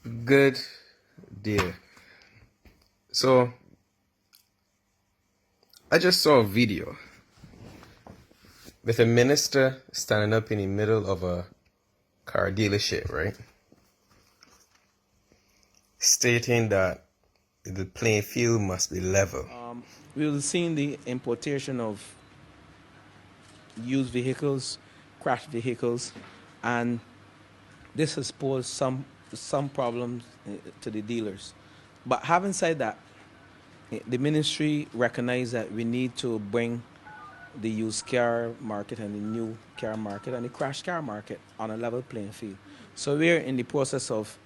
Good dear. So I just saw a video with a minister standing up in the middle of a car dealership, right? Stating that the playing field must be level. We will see the importation of used vehicles, crashed vehicles, and this has posed some problems to the dealers. But having said that, the ministry recognized that we need to bring the used car market and the new car market and the crash car market on a level playing field. So we're in the process of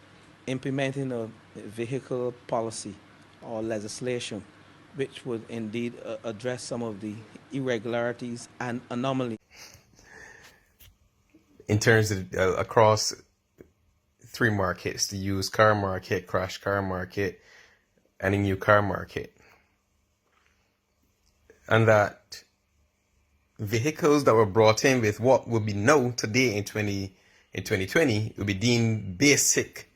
implementing a vehicle policy or legislation which would indeed address some of the irregularities and anomalies. In terms of across three markets: the used car market, crash car market, and the new car market. And that vehicles that were brought in with what would be known today in 2020 would be deemed basic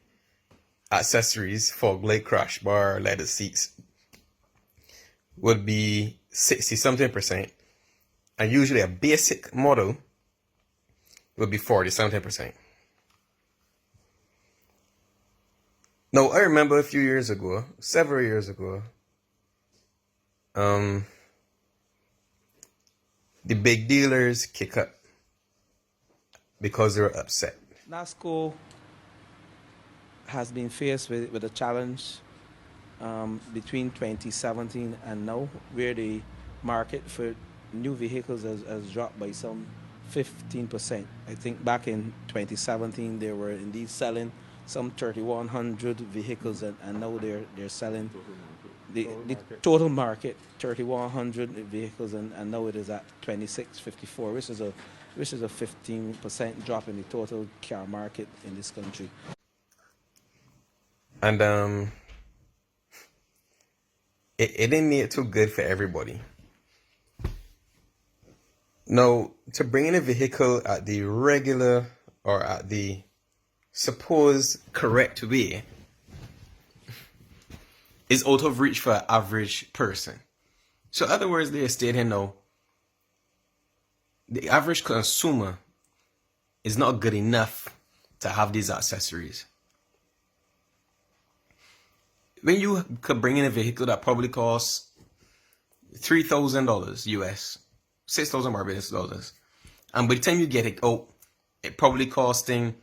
accessories: fog light, crash bar, leather seats, would be 60 something percent, and usually a basic model would be 40 something percent. Now, I remember a few years ago, several years ago, the big dealers kick up because they were upset. NASCO has been faced with a challenge between 2017 and now, where the market for new vehicles has dropped by some 15%. I think back in 2017 they were indeed selling some 3,100 vehicles, and now they're selling the total market 3,100 vehicles, and now it is at 2,654, which is a 15% drop in the total car market in this country. And it didn't make it too good for everybody. Now, to bring in a vehicle at the regular or at the supposed correct way is out of reach for an average person. So in other words, they are stating now, the average consumer is not good enough to have these accessories. When you could bring in a vehicle that probably costs $3,000 US, 6,000 Barbados dollars, and by the time you get it out, it probably costing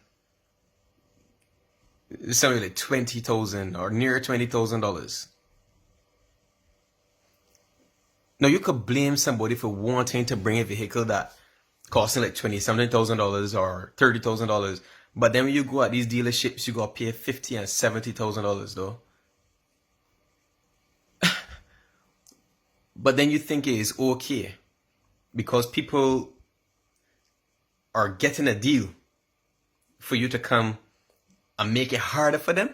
something like $20,000 or near $20,000. Now, you could blame somebody for wanting to bring a vehicle that costing like $20-something thousand or $30,000, but then when you go at these dealerships, you gotta pay $50,000 and $70,000 though. But then you think it is okay because people are getting a deal for you to come and make it harder for them.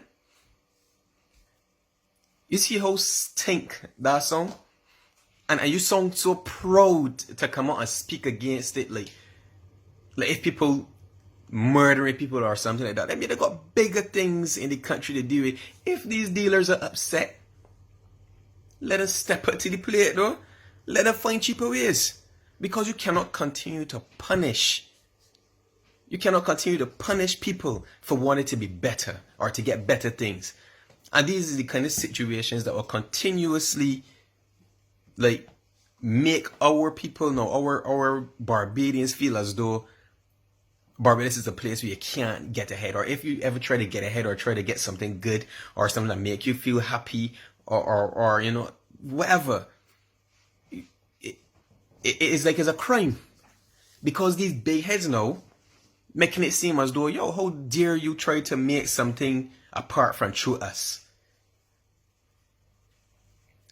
You see how stink that song? And you sound so proud to come out and speak against it, like if people murdering people or something like that. I mean, they got bigger things in the country to deal with. If these dealers are upset, let us step up to the plate, though. Let them find cheaper ways. Because you cannot continue to punish. You cannot continue to punish people for wanting to be better or to get better things. And these are the kind of situations that will continuously make our people know, our Barbadians feel as though Barbados is a place where you can't get ahead. Or if you ever try to get ahead or try to get something good or something that make you feel happy or you know, whatever, it's like it's a crime. Because these big heads now making it seem as though, yo, how dare you try to make something apart from through us.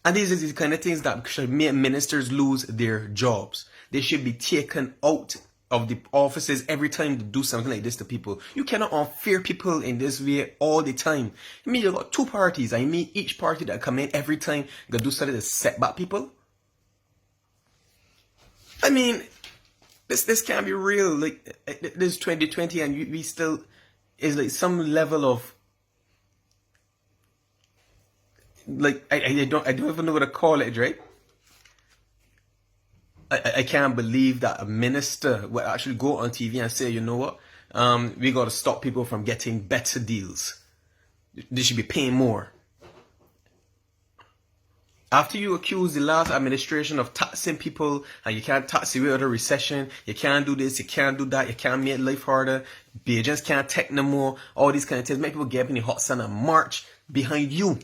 And these are the kind of things that should make ministers lose their jobs. They should be taken out of the offices every time they do something like this to people. You cannot unfair people in this way all the time. I mean, you got two parties. I mean, each party that come in every time they do something to set back people. I mean, this can't be real. Like, this 2020 and we still is like some level of like I don't even know what to call it, right? I can't believe that a minister would actually go on TV and say, you know what, we got to stop people from getting better deals. They should be paying more. After you accuse the last administration of taxing people, and you can't tax away out of recession, you can't do this, you can't do that, you can't make life harder, Bajans can't take no more, all these kind of things, make people get up in the hot sun and march behind you.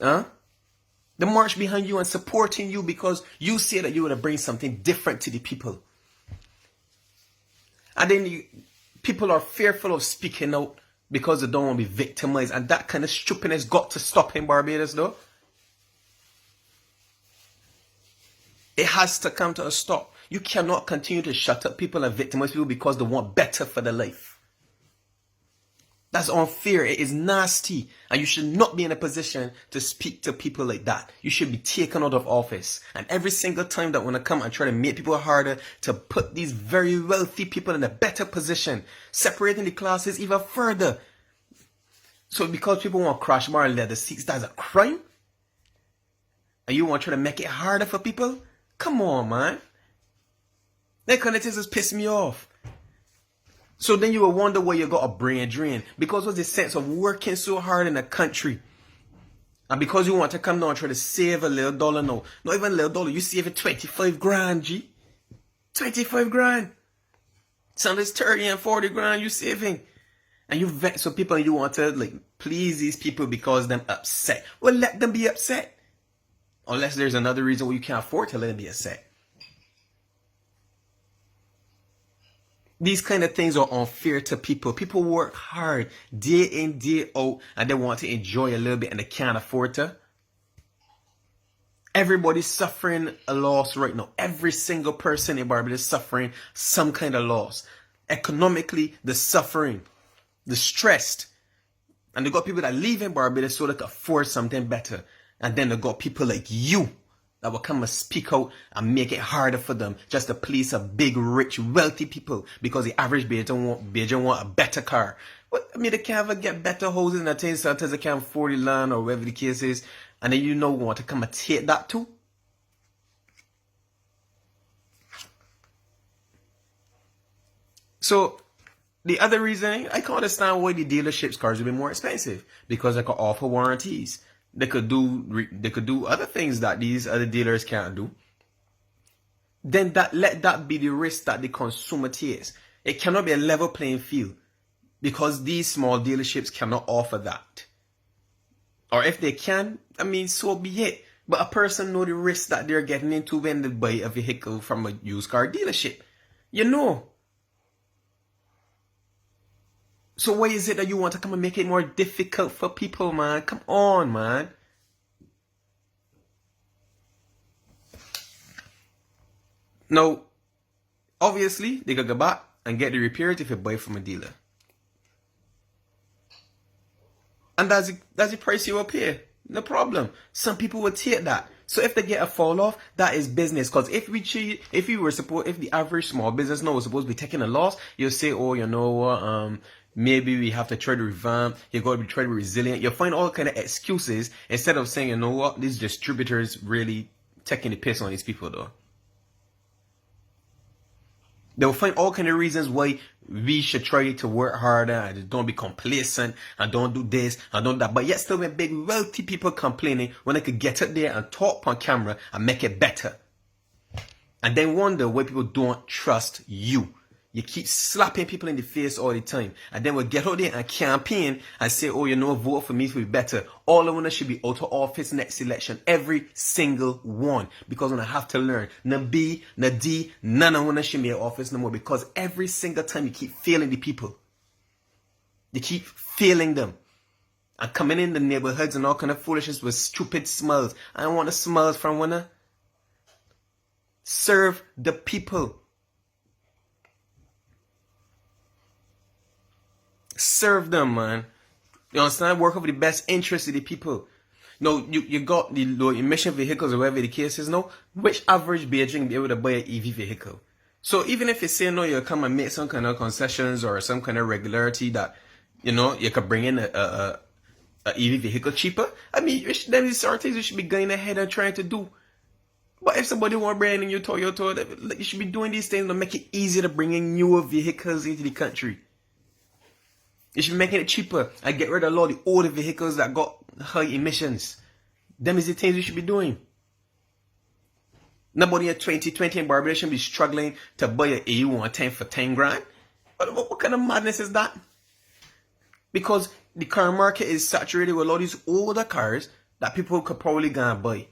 Huh? They march behind you and supporting you because you say that you want to bring something different to the people. And then people are fearful of speaking out because they don't want to be victimized. And that kind of stupidness got to stop in Barbados, though. It has to come to a stop. You cannot continue to shut up people and victimize people because they want better for their life. That's unfair. It is nasty. And you should not be in a position to speak to people like that. You should be taken out of office. And every single time that when I come and try to make people harder to put these very wealthy people in a better position, separating the classes even further. So because people want crash bar and leather seats, that's a crime? And you want to try to make it harder for people? Come on, man. That kind of things just piss me off. So then you will wonder why you got a brain drain. Because what's the sense of working so hard in a country? And because you want to come down and try to save a little dollar now. Not even a little dollar. You saving 25 grand, G. 25 grand. So there's 30 and 40 grand you saving. And you vex so people and you want to like please these people because them upset. Well, let them be upset. Unless there's another reason why you can't afford to let them be upset. These kind of things are unfair to people. People work hard day in, day out, and they want to enjoy a little bit and they can't afford to. Everybody's suffering a loss right now. Every single person in Barbados is suffering some kind of loss. Economically, they're suffering. They're stressed. And they got people that live in Barbados so they can afford something better. And then they got people like you that will come and speak out and make it harder for them just to please a big, rich, wealthy people because the average Bajan want a better car. What? I mean, they can't even get better houses and things sometimes they can't afford the land or whatever the case is. And then you want to come and take that too? So, the other reason, I can't understand why the dealerships' cars would be more expensive. Because they could offer warranties. They could do other things that these other dealers can't do. Then let that be the risk that the consumer takes. It cannot be a level playing field because these small dealerships cannot offer that. Or if they can, I mean, so be it. But a person know the risk that they're getting into when they buy a vehicle from a used car dealership. You know. So why is it that you want to come and make it more difficult for people, man? Come on, man. Now, obviously, they could go back and get the repairs if you buy from a dealer. And that's the price you will pay. No problem. Some people will take that. So if they get a fall off, that is business. Because if the average small business now was supposed to be taking a loss, you'll say, oh, you know what, maybe we have to try to revamp. You got to try to be resilient. You'll find all kind of excuses instead of saying, you know what, these distributors really taking the piss on these people though. They'll find all kind of reasons why we should try to work harder and don't be complacent and don't do this and don't that. But yet still when big wealthy people complaining when they could get up there and talk on camera and make it better. And then wonder why people don't trust you. You keep slapping people in the face all the time. And then we'll get out there and campaign and say, oh, you know, vote for me to be better. All of us should be out of office next election. Every single one. Because when I have to learn. Na B, na D, none of us should be in office no more. Because every single time you keep failing the people. You keep failing them. And coming in the neighborhoods and all kind of foolishness with stupid smiles. I don't want the smiles from one. Serve the people. Serve them, man. You understand? Work over the best interest of the people. No, you got the low emission vehicles or whatever the case is now. Which average Beijing be able to buy an EV vehicle? So even if you say no, you come and make some kind of concessions or some kind of regularity that, you know, you could bring in a an EV vehicle cheaper. I mean, them is certain things you should be going ahead and trying to do. But if somebody want to bring in your Toyota, you should be doing these things to make it easier to bring in newer vehicles into the country. You should be making it cheaper and get rid of a lot of the older vehicles that got high emissions. Them is the things you should be doing. Nobody in 2020 in Barbados should be struggling to buy an AU110 for 10 grand. What kind of madness is that? Because the car market is saturated with a lot of these older cars that people could probably go and buy.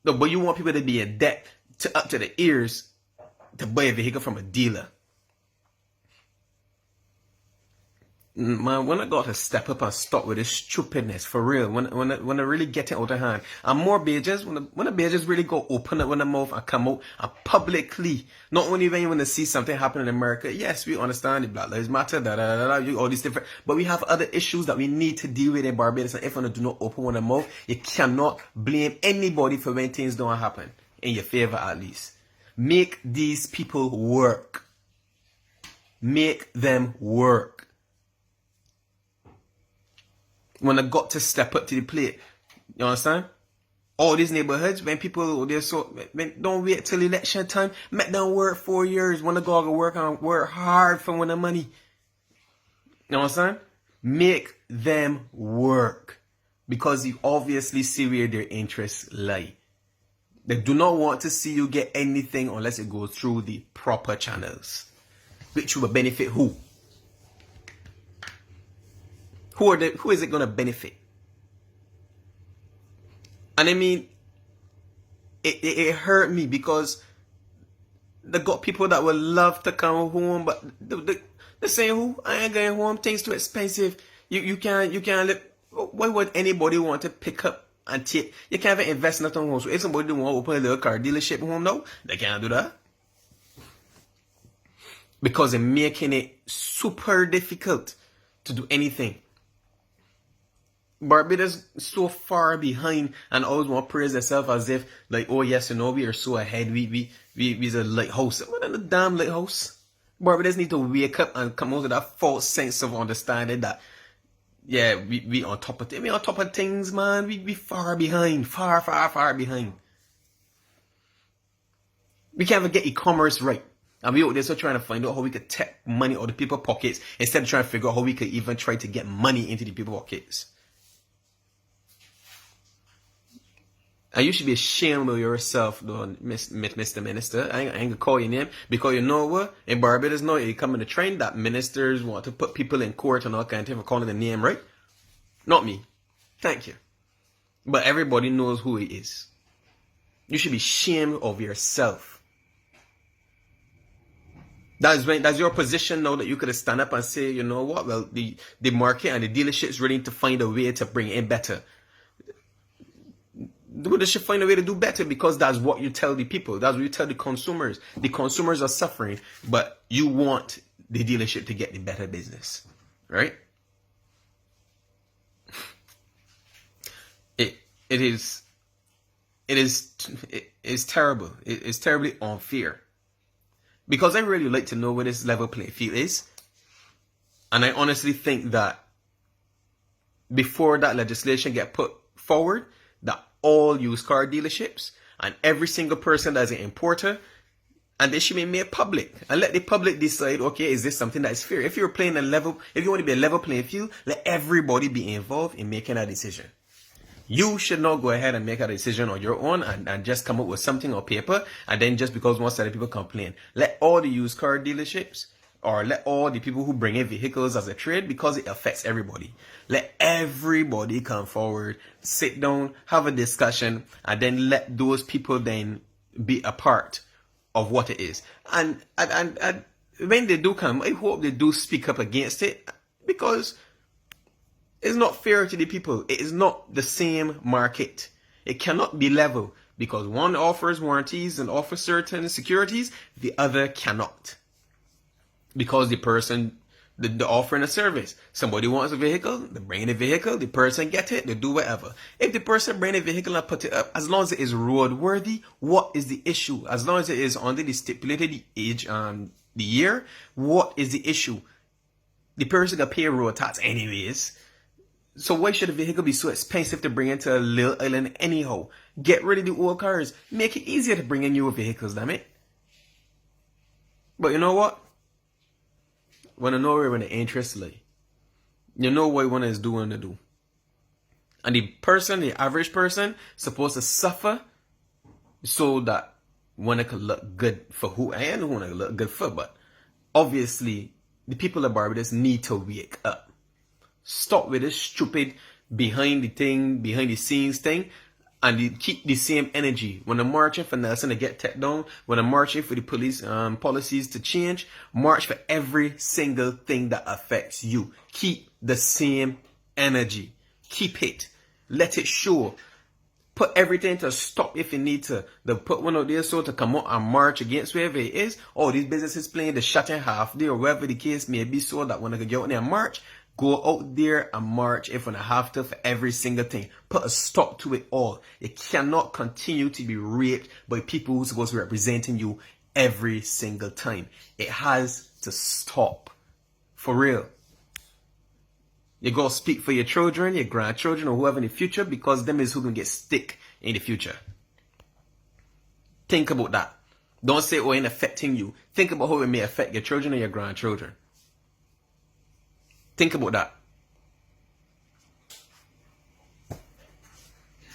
No, but you want people to be in debt to up to the ears to buy a vehicle from a dealer. Man, when I got to step up and stop with this stupidness, for real, when I really get it out of hand, and more pages, when the pages really go open up when the mouth and come out and publicly, not only when you want to see something happen in America, yes, we understand the Black Lives Matter, all these different, but we have other issues that we need to deal with in Barbados, and if you do not open one mouth, you cannot blame anybody for when things don't happen, in your favor at least. Make these people work. Make them work. When I got to step up to the plate, you understand? All these neighborhoods, when people, don't wait till election time, make them work 4 years, when they go to work hard for when the money. You understand? Make them work. Because you obviously see where their interests lie. They do not want to see you get anything unless it goes through the proper channels. Which will benefit who? Who is it going to benefit? And I mean, it hurt me because they got people that would love to come home, but they say, "Who? I ain't going home. Things too expensive. You can't live." Why would anybody want to pick up and take? You can't even invest in nothing home. So if somebody want to open a little car dealership home now, they can't do that. Because they're making it super difficult to do anything. Barbados is so far behind and always want to praise themselves as if, like, oh yes, we are so ahead. We's a lighthouse. What in a damn lighthouse? Barbados need to wake up and come out of that false sense of understanding that, yeah, we on top of things. We on top of things, man. We far behind. Far behind. We can't even get e-commerce right. And we out there so trying to find out how we could take money out of people's pockets instead of trying to figure out how we could even try to get money into the people's pockets. And you should be ashamed of yourself, though, Mr. Minister. I ain't gonna call your name because you know what? In Barbados now, you come in the trend that ministers want to put people in court and all kinds of things for calling the name, right? Not me. Thank you. But everybody knows who he is. You should be ashamed of yourself. That's your position now that you could stand up and say, you know what? Well, the market and the dealerships really need to find a way to bring it better. They should find a way to do better because that's what you tell the people. That's what you tell the consumers. The consumers are suffering, but you want the dealership to get the better business, right? It is terrible. It's terribly unfair because I really like to know where this level playing field is, and I honestly think that before that legislation get put forward, that all used car dealerships and every single person that's an importer, and they should be made public and let the public decide, okay, is this something that is fair? If you want to be a level playing field, let everybody be involved in making a decision. You should not go ahead and make a decision on your own and just come up with something on paper and then just because one side of people complain. Let all the used car dealerships or let all the people who bring in vehicles as a trade, because it affects everybody. Let everybody come forward, sit down, have a discussion, and then let those people then be a part of what it is. And when they do come, I hope they do speak up against it, because it's not fair to the people. It is not the same market. It cannot be level, because one offers warranties and offers certain securities, the other cannot. Because the person, they're offering a service. Somebody wants a vehicle, they bring a vehicle, the person get it, they do whatever. If the person bring a vehicle and put it up, as long as it is roadworthy, what is the issue? As long as it is under the stipulated age and the year, what is the issue? The person can pay road tax anyways. So why should a vehicle be so expensive to bring into a little island anyhow? Get rid of the old cars. Make it easier to bring in newer vehicles, damn it. But you know what? Wanna know where the interest lay. You know what one is doing to do. And the average person, supposed to suffer so that one could look good for who I am, who could look good for. But obviously, the people of Barbados need to wake up. Stop with this stupid behind the scenes thing, and keep the same energy. When they're marching for Nelson to get taken down, when they're marching for the police policies to change, march for every single thing that affects you. Keep the same energy. Keep it. Let it show. Put everything to stop if you need to. They'll put one out there so to come out and march against wherever it is. Or these businesses playing the shut in half day or wherever the case may be, so that when they can get out there and march, go out there and march if you have to for every single thing. Put a stop to it all. You cannot continue to be raped by people who's supposed to be representing you every single time. It has to stop. For real. You gotta speak for your children, your grandchildren, or whoever in the future, because them is who gonna get stick in the future. Think about that. Don't say, oh, it ain't affecting you. Think about how it may affect your children or your grandchildren. Think about that.